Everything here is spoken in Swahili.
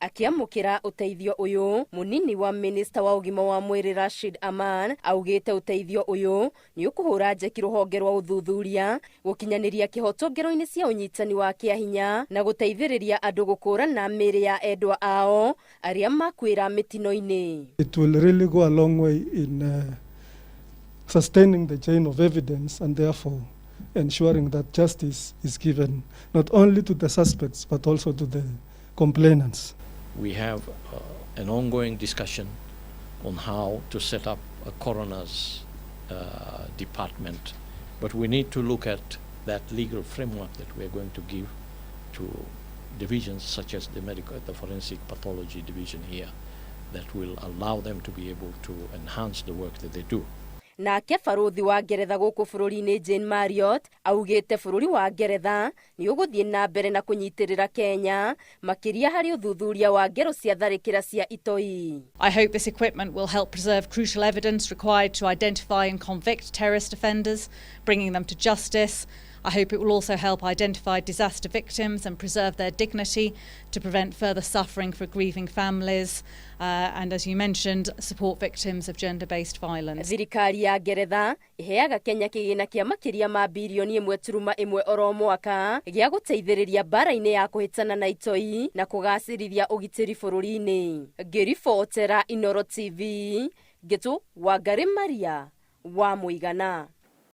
Akiamũkĩra ũteithio ũyũ, mũnini wa minista wa ũgima wa mwĩrĩ Rashid Aman augĩte ũteithio ũyũ nĩ ũkũhũra njeki rũhonge rwa ũthuthuria gũkinyanĩria kĩhoto ngero-inĩ cia ũnyitani wa kĩahinya na gũteithĩrĩria andũ gũkũrana mĩĩrĩ ya endwa ao arĩa makwĩra mĩtino-inĩ. It will really go a long way in sustaining the chain of evidence and therefore ensuring that justice is given not only to the suspects but also to the complainants. We have an ongoing discussion on how to set up a coroner's department, but we need to look at that legal framework that we are going to give to divisions such as the forensic pathology division here, that will allow them to be able to enhance the work that they do. Nake barũthi wa Ngeretha gũkũ bũrũri-inĩ Jane Marriott augĩte bũrũri wa Ngeretha nĩ ũgũthiĩ na mbere na kũnyitĩrĩra Kenya makĩria harĩ ũthuthuria wa ngero cia tharĩkĩra cia itoi. I hope this equipment will help preserve crucial evidence required to identify and convict terrorist offenders, bringing them to justice. I hope it will also help identify disaster victims and preserve their dignity to prevent further suffering for grieving families and, as you mentioned, support victims of gender-based violence. Thirikari ya Ngeretha iheaga Kenya kĩgĩna kĩa makĩria ma birioni 1.1 oro mwaka gĩa gũteithĩrĩria mbara-inĩ ya kũhĩtana na itoi na kũgacĩrithia ũgitĩri bũrũri-inĩ. Ngĩribotera Inooro TV, Gĩtũ Wangari Maria wa Mũigana.